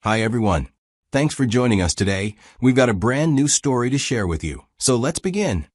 Hi everyone. Thanks for joining us today. We've got a brand new story to share with you. So let's begin.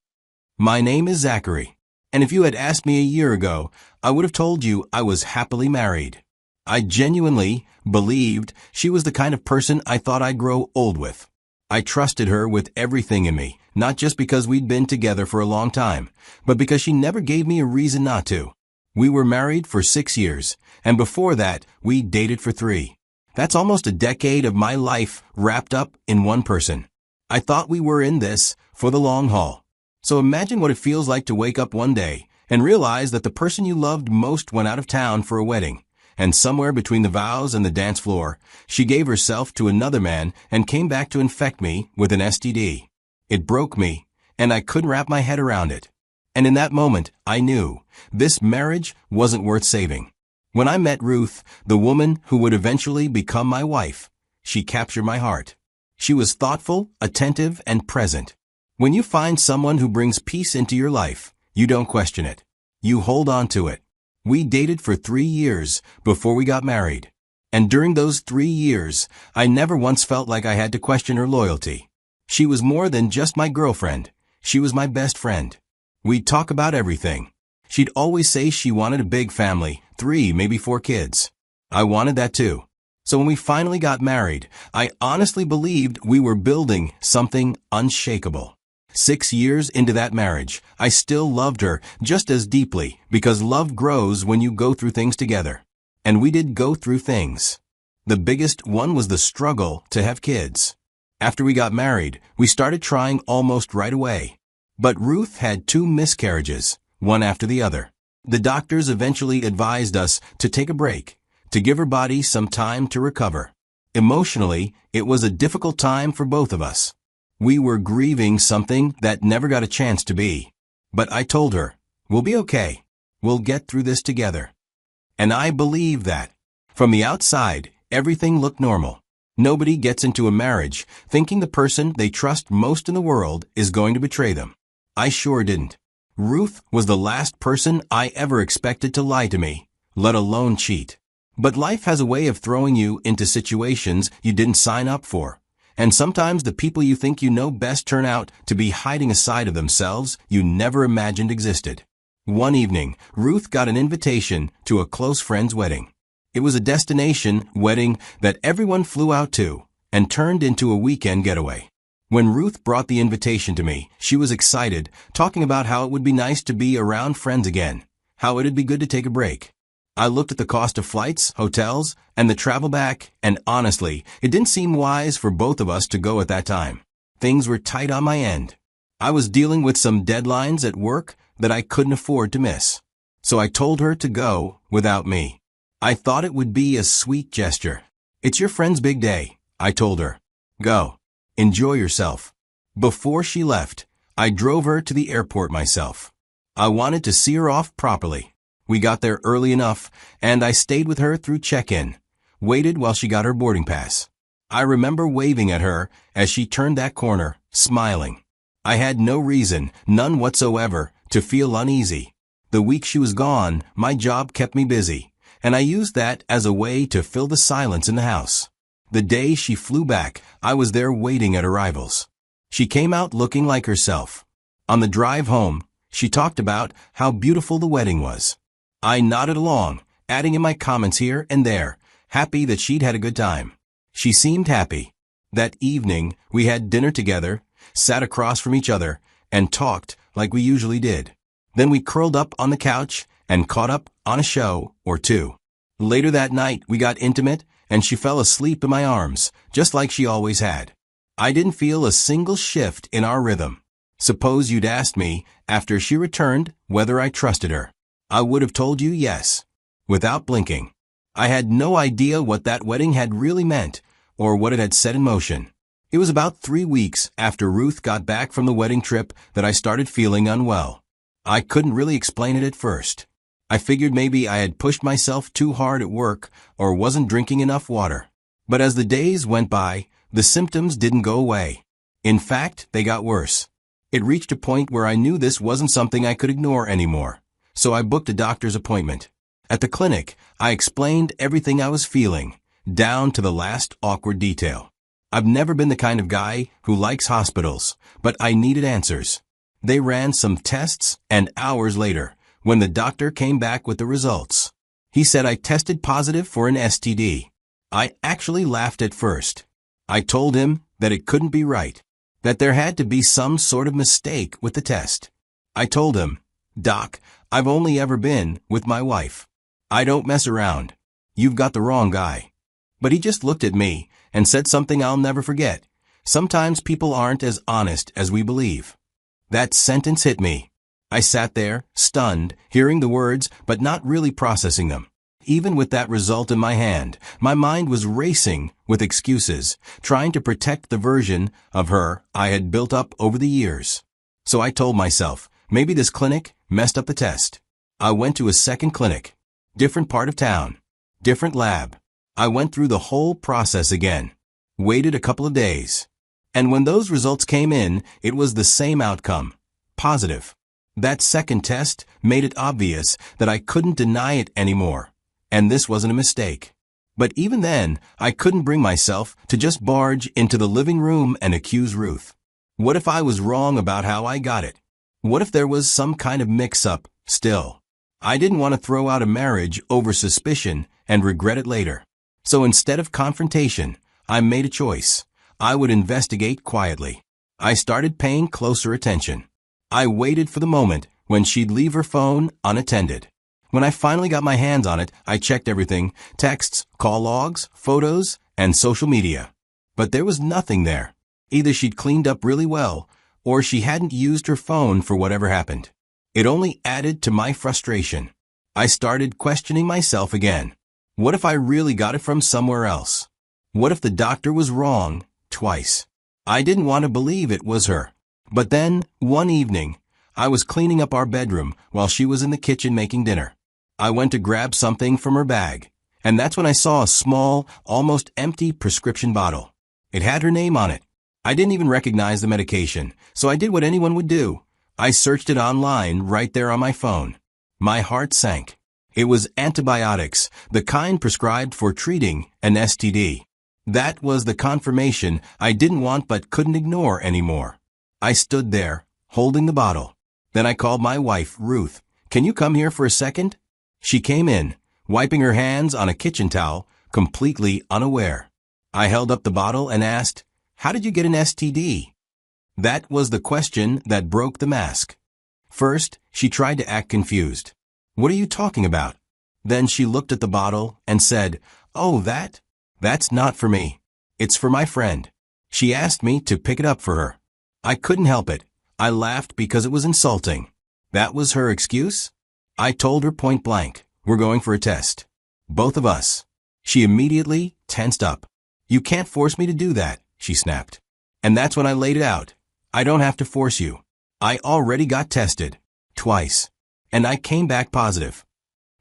My name is Zachary, and if you had asked me a year ago, I would have told you I was happily married. I genuinely believed she was the kind of person I thought I'd grow old with. I trusted her with everything in me, not just because we'd been together for a long time, but because she never gave me a reason not to. We were married for 6 years, and before that, we dated for 3. That's almost a decade of my life wrapped up in one person. I thought we were in this for the long haul. So imagine what it feels like to wake up one day and realize that the person you loved most went out of town for a wedding, and somewhere between the vows and the dance floor, she gave herself to another man and came back to infect me with an STD. It broke me, and I couldn't wrap my head around it. And in that moment, I knew this marriage wasn't worth saving. When I met Ruth, the woman who would eventually become my wife, she captured my heart. She was thoughtful, attentive, and present. When you find someone who brings peace into your life, you don't question it. You hold on to it. We dated for 3 years before we got married. And during those 3 years, I never once felt like I had to question her loyalty. She was more than just my girlfriend. She was my best friend. We'd talk about everything. She'd always say she wanted a big family, 3, maybe 4 kids. I wanted that too. So when we finally got married, I honestly believed we were building something unshakable. 6 years into that marriage, I still loved her just as deeply because love grows when you go through things together. And we did go through things. The biggest one was the struggle to have kids. After we got married, we started trying almost right away. But Ruth had 2 miscarriages, one after the other. The doctors eventually advised us to take a break, to give her body some time to recover. Emotionally, it was a difficult time for both of us. We were grieving something that never got a chance to be. But I told her, we'll be okay. We'll get through this together. And I believe that. From the outside, everything looked normal. Nobody gets into a marriage thinking the person they trust most in the world is going to betray them. I sure didn't. Ruth was the last person I ever expected to lie to me, let alone cheat. But life has a way of throwing you into situations you didn't sign up for. And sometimes the people you think you know best turn out to be hiding a side of themselves you never imagined existed. One evening, Ruth got an invitation to a close friend's wedding. It was a destination wedding that everyone flew out to and turned into a weekend getaway. When Ruth brought the invitation to me, she was excited, talking about how it would be nice to be around friends again, how it'd be good to take a break. I looked at the cost of flights, hotels, and the travel back, and honestly, it didn't seem wise for both of us to go at that time. Things were tight on my end. I was dealing with some deadlines at work that I couldn't afford to miss. So I told her to go without me. I thought it would be a sweet gesture. It's your friend's big day, I told her. Go. Enjoy yourself. Before she left, I drove her to the airport myself. I wanted to see her off properly. We got there early enough, and I stayed with her through check-in, waited while she got her boarding pass. I remember waving at her as she turned that corner, smiling. I had no reason, none whatsoever, to feel uneasy. The week she was gone, my job kept me busy, and I used that as a way to fill the silence in the house. The day she flew back, I was there waiting at arrivals. She came out looking like herself. On the drive home, she talked about how beautiful the wedding was. I nodded along, adding in my comments here and there, happy that she'd had a good time. She seemed happy. That evening, we had dinner together, sat across from each other, and talked like we usually did. Then we curled up on the couch and caught up on a show or 2. Later that night, we got intimate, and she fell asleep in my arms, just like she always had. I didn't feel a single shift in our rhythm. Suppose you'd asked me, after she returned, whether I trusted her. I would have told you yes, without blinking. I had no idea what that wedding had really meant, or what it had set in motion. It was about 3 weeks after Ruth got back from the wedding trip that I started feeling unwell. I couldn't really explain it at first. I figured maybe I had pushed myself too hard at work or wasn't drinking enough water. But as the days went by, the symptoms didn't go away. In fact, they got worse. It reached a point where I knew this wasn't something I could ignore anymore. So I booked a doctor's appointment. At the clinic, I explained everything I was feeling, down to the last awkward detail. I've never been the kind of guy who likes hospitals, but I needed answers. They ran some tests, and hours later, when the doctor came back with the results, he said I tested positive for an STD. I actually laughed at first. I told him that it couldn't be right, that there had to be some sort of mistake with the test. I told him, "Doc, I've only ever been with my wife. I don't mess around. You've got the wrong guy." But he just looked at me and said something I'll never forget. "Sometimes people aren't as honest as we believe." That sentence hit me. I sat there, stunned, hearing the words, but not really processing them. Even with that result in my hand, my mind was racing with excuses, trying to protect the version of her I had built up over the years. So I told myself, maybe this clinic messed up the test. I went to a second clinic. Different part of town. Different lab. I went through the whole process again. Waited a couple of days. And when those results came in, it was the same outcome. Positive. That second test made it obvious that I couldn't deny it anymore. And this wasn't a mistake. But even then, I couldn't bring myself to just barge into the living room and accuse Ruth. What if I was wrong about how I got it? What if there was some kind of mix-up still? I didn't want to throw out a marriage over suspicion and regret it later. So instead of confrontation, I made a choice. I would investigate quietly. I started paying closer attention. I waited for the moment when she'd leave her phone unattended. When I finally got my hands on it, I checked everything: texts, call logs, photos, and social media. But there was nothing there. Either she'd cleaned up really well, or she hadn't used her phone for whatever happened. It only added to my frustration. I started questioning myself again. What if I really got it from somewhere else? What if the doctor was wrong twice? I didn't want to believe it was her. But then, one evening, I was cleaning up our bedroom while she was in the kitchen making dinner. I went to grab something from her bag, and that's when I saw a small, almost empty prescription bottle. It had her name on it. I didn't even recognize the medication, so I did what anyone would do. I searched it online right there on my phone. My heart sank. It was antibiotics, the kind prescribed for treating an STD. That was the confirmation I didn't want but couldn't ignore anymore. I stood there, holding the bottle. Then I called my wife, Ruth. "Can you come here for a second?" She came in, wiping her hands on a kitchen towel, completely unaware. I held up the bottle and asked, "How did you get an STD?" That was the question that broke the mask. First, she tried to act confused. "What are you talking about?" Then she looked at the bottle and said, "Oh, that's not for me. It's for my friend. She asked me to pick it up for her." I couldn't help it. I laughed because it was insulting. That was her excuse? I told her point blank, "We're going for a test. Both of us." She immediately tensed up. "You can't force me to do that," she snapped. And that's when I laid it out. "I don't have to force you. I already got tested. Twice. And I came back positive."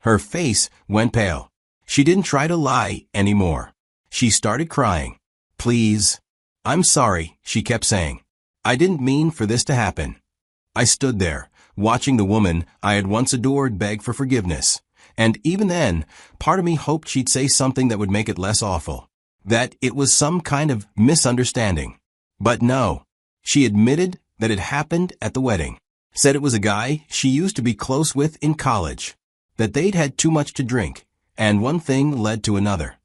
Her face went pale. She didn't try to lie anymore. She started crying. "Please." "I'm sorry," she kept saying. "I didn't mean for this to happen." I stood there, watching the woman I had once adored beg for forgiveness. And even then, part of me hoped she'd say something that would make it less awful. That it was some kind of misunderstanding. But no. She admitted that it happened at the wedding. Said it was a guy she used to be close with in college. That they'd had too much to drink, and one thing led to another.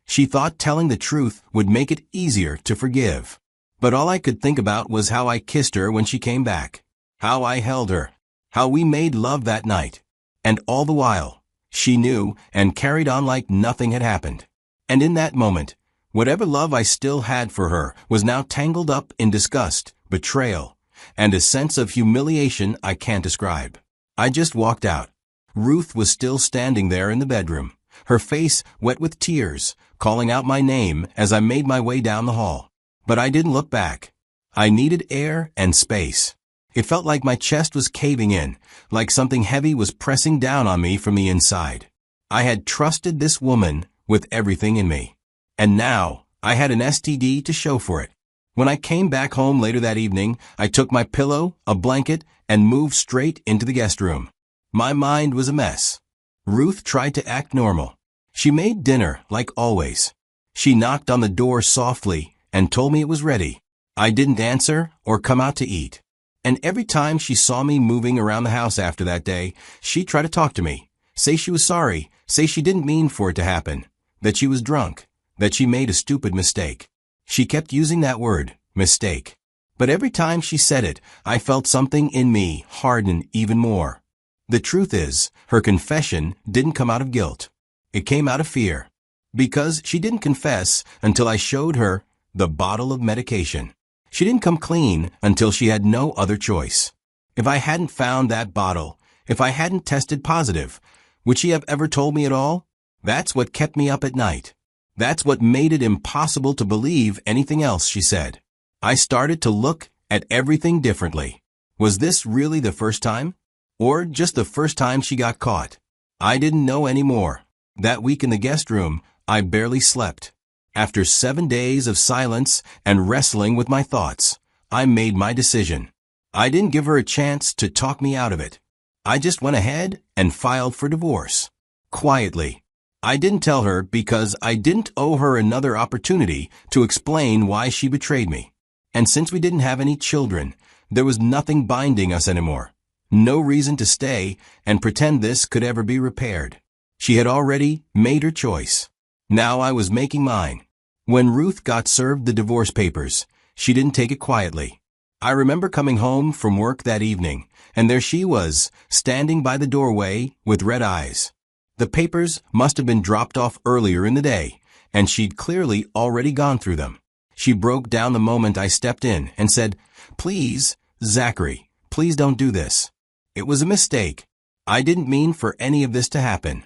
She thought telling the truth would make it easier to forgive. But all I could think about was how I kissed her when she came back. How I held her. How we made love that night. And all the while, she knew and carried on like nothing had happened. And in that moment, whatever love I still had for her was now tangled up in disgust, betrayal, and a sense of humiliation I can't describe. I just walked out. Ruth was still standing there in the bedroom, her face wet with tears, calling out my name as I made my way down the hall. But I didn't look back. I needed air and space. It felt like my chest was caving in, like something heavy was pressing down on me from the inside. I had trusted this woman with everything in me. And now, I had an STD to show for it. When I came back home later that evening, I took my pillow, a blanket, and moved straight into the guest room. My mind was a mess. Ruth tried to act normal. She made dinner, like always. She knocked on the door softly and told me it was ready. I didn't answer or come out to eat. And every time she saw me moving around the house after that day, she'd try to talk to me, say she was sorry, say she didn't mean for it to happen, that she was drunk, that she made a stupid mistake. She kept using that word, mistake. But every time she said it, I felt something in me harden even more. The truth is, her confession didn't come out of guilt. It came out of fear. Because she didn't confess until I showed her the bottle of medication. She didn't come clean until she had no other choice. If I hadn't found that bottle, if I hadn't tested positive, would she have ever told me at all? That's what kept me up at night. That's what made it impossible to believe anything else she said. I started to look at everything differently. Was this really the first time? Or just the first time she got caught? I didn't know anymore. That week in the guest room, I barely slept. After 7 days of silence and wrestling with my thoughts, I made my decision. I didn't give her a chance to talk me out of it. I just went ahead and filed for divorce. Quietly. I didn't tell her because I didn't owe her another opportunity to explain why she betrayed me. And since we didn't have any children, there was nothing binding us anymore. No reason to stay and pretend this could ever be repaired. She had already made her choice. Now I was making mine. When Ruth got served the divorce papers, she didn't take it quietly. I remember coming home from work that evening, and there she was, standing by the doorway with red eyes. The papers must have been dropped off earlier in the day, and she'd clearly already gone through them. She broke down the moment I stepped in and said, "Please, Zachary, please don't do this. It was a mistake. I didn't mean for any of this to happen."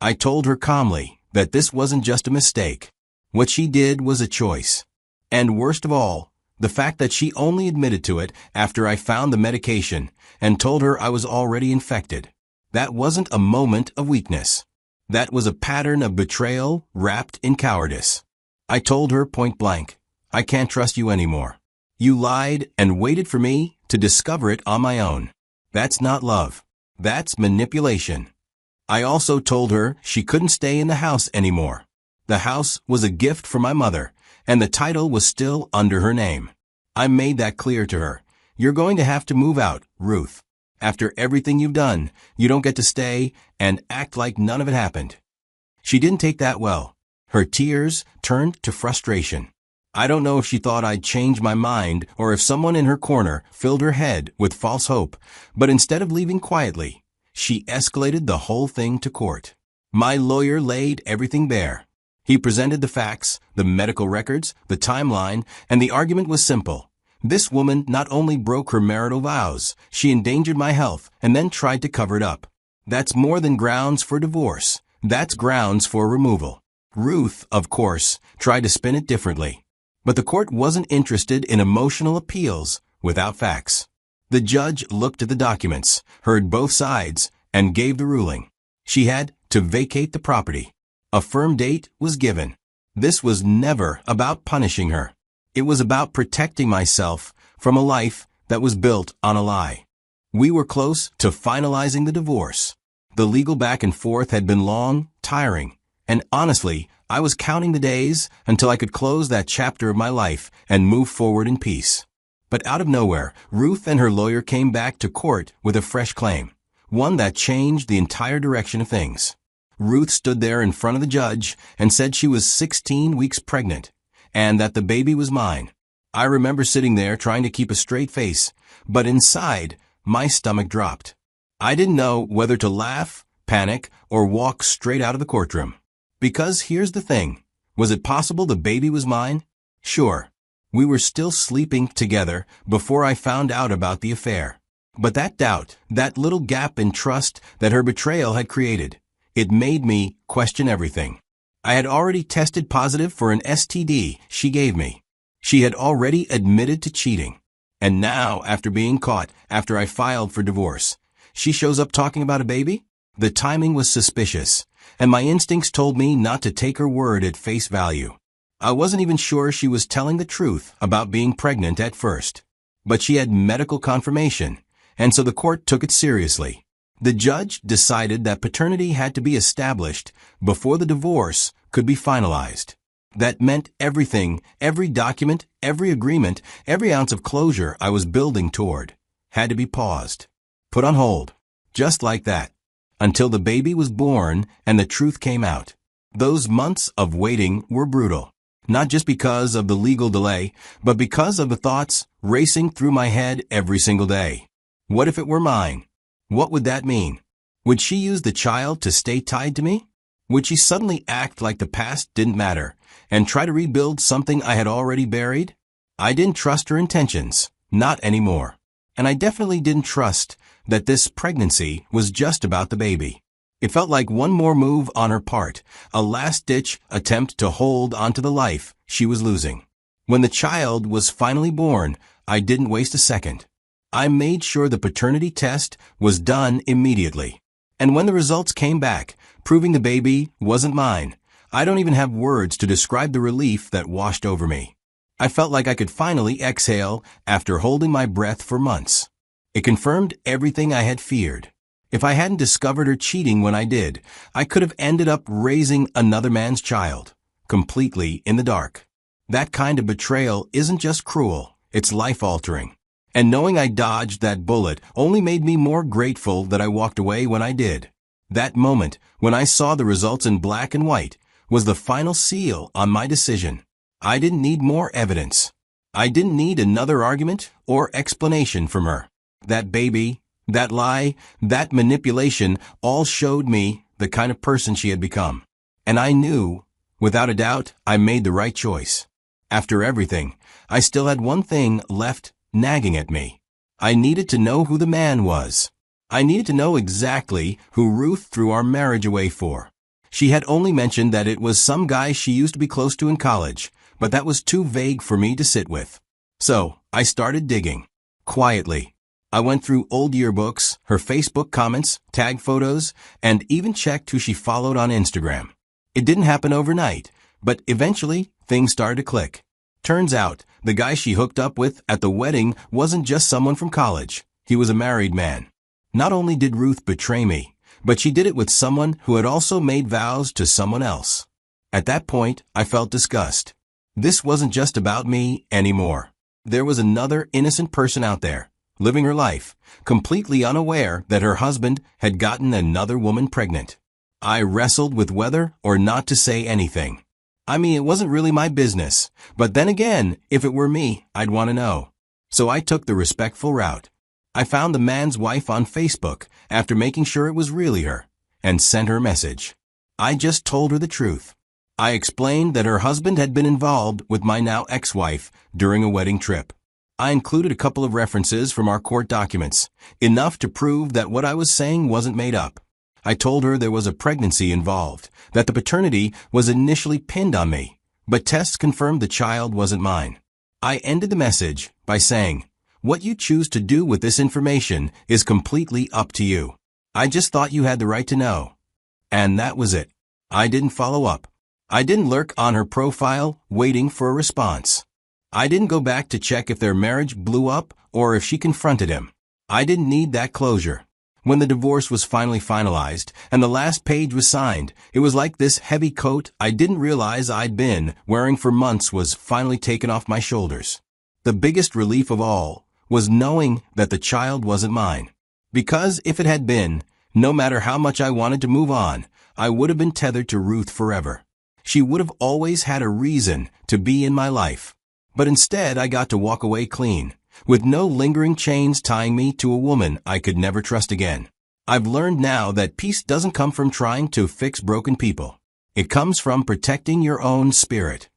I told her calmly that this wasn't just a mistake. What she did was a choice. And worst of all, the fact that she only admitted to it after I found the medication and told her I was already infected. That wasn't a moment of weakness. That was a pattern of betrayal wrapped in cowardice. I told her point blank, "I can't trust you anymore. You lied and waited for me to discover it on my own. That's not love. That's manipulation." I also told her she couldn't stay in the house anymore. The house was a gift from my mother, and the title was still under her name. I made that clear to her. "You're going to have to move out, Ruth. After everything you've done, you don't get to stay and act like none of it happened." She didn't take that well. Her tears turned to frustration. I don't know if she thought I'd changed my mind or if someone in her corner filled her head with false hope, but instead of leaving quietly, she escalated the whole thing to court. My lawyer laid everything bare. He presented the facts, the medical records, the timeline, and the argument was simple. This woman not only broke her marital vows, she endangered my health and then tried to cover it up. That's more than grounds for divorce. That's grounds for removal. Ruth, of course, tried to spin it differently. But the court wasn't interested in emotional appeals without facts. The judge looked at the documents, heard both sides, and gave the ruling. She had to vacate the property. A firm date was given. This was never about punishing her. It was about protecting myself from a life that was built on a lie. We were close to finalizing the divorce. The legal back and forth had been long, tiring, and honestly, I was counting the days until I could close that chapter of my life and move forward in peace. But out of nowhere, Ruth and her lawyer came back to court with a fresh claim, one that changed the entire direction of things. Ruth stood there in front of the judge and said she was 16 weeks pregnant and that the baby was mine. I remember sitting there trying to keep a straight face, but inside, my stomach dropped. I didn't know whether to laugh, panic, or walk straight out of the courtroom. Because here's the thing, was it possible the baby was mine? Sure. We were still sleeping together before I found out about the affair. But that doubt, that little gap in trust that her betrayal had created, it made me question everything. I had already tested positive for an STD she gave me. She had already admitted to cheating. And now, after being caught, after I filed for divorce, she shows up talking about a baby? The timing was suspicious, and my instincts told me not to take her word at face value. I wasn't even sure she was telling the truth about being pregnant at first. But she had medical confirmation, and so the court took it seriously. The judge decided that paternity had to be established before the divorce could be finalized. That meant everything, every document, every agreement, every ounce of closure I was building toward had to be paused, put on hold, just like that, until the baby was born and the truth came out. Those months of waiting were brutal, not just because of the legal delay, but because of the thoughts racing through my head every single day. What if it were mine? What would that mean? Would she use the child to stay tied to me? Would she suddenly act like the past didn't matter and try to rebuild something I had already buried? I didn't trust her intentions, not anymore. And I definitely didn't trust that this pregnancy was just about the baby. It felt like one more move on her part, a last-ditch attempt to hold onto the life she was losing. When the child was finally born, I didn't waste a second. I made sure the paternity test was done immediately. And when the results came back, proving the baby wasn't mine, I don't even have words to describe the relief that washed over me. I felt like I could finally exhale after holding my breath for months. It confirmed everything I had feared. If I hadn't discovered her cheating when I did, I could have ended up raising another man's child, completely in the dark. That kind of betrayal isn't just cruel, it's life-altering. And knowing I dodged that bullet only made me more grateful that I walked away when I did. That moment, when I saw the results in black and white, was the final seal on my decision. I didn't need more evidence. I didn't need another argument or explanation from her. That baby, that lie, that manipulation all showed me the kind of person she had become. And I knew, without a doubt, I made the right choice. After everything, I still had one thing left nagging at me. I needed to know who the man was. I needed to know exactly who Ruth threw our marriage away for. She had only mentioned that it was some guy she used to be close to in college, but that was too vague for me to sit with. So, I started digging. Quietly. I went through old yearbooks, her Facebook comments, tag photos, and even checked who she followed on Instagram. It didn't happen overnight, but eventually, things started to click. Turns out, the guy she hooked up with at the wedding wasn't just someone from college. He was a married man. Not only did Ruth betray me, but she did it with someone who had also made vows to someone else. At that point, I felt disgust. This wasn't just about me anymore. There was another innocent person out there, living her life, completely unaware that her husband had gotten another woman pregnant. I wrestled with whether or not to say anything. I mean, it wasn't really my business, but then again, if it were me, I'd want to know. So I took the respectful route. I found the man's wife on Facebook after making sure it was really her, and sent her a message. I just told her the truth. I explained that her husband had been involved with my now ex-wife during a wedding trip. I included a couple of references from our court documents, enough to prove that what I was saying wasn't made up. I told her there was a pregnancy involved, that the paternity was initially pinned on me, but tests confirmed the child wasn't mine. I ended the message by saying, "What you choose to do with this information is completely up to you. I just thought you had the right to know." And that was it. I didn't follow up. I didn't lurk on her profile, waiting for a response. I didn't go back to check if their marriage blew up or if she confronted him. I didn't need that closure. When the divorce was finally finalized and the last page was signed, it was like this heavy coat I didn't realize I'd been wearing for months was finally taken off my shoulders. The biggest relief of all was knowing that the child wasn't mine. Because if it had been, no matter how much I wanted to move on, I would have been tethered to Ruth forever. She would have always had a reason to be in my life. But instead, I got to walk away clean, with no lingering chains tying me to a woman I could never trust again. I've learned now that peace doesn't come from trying to fix broken people. It comes from protecting your own spirit.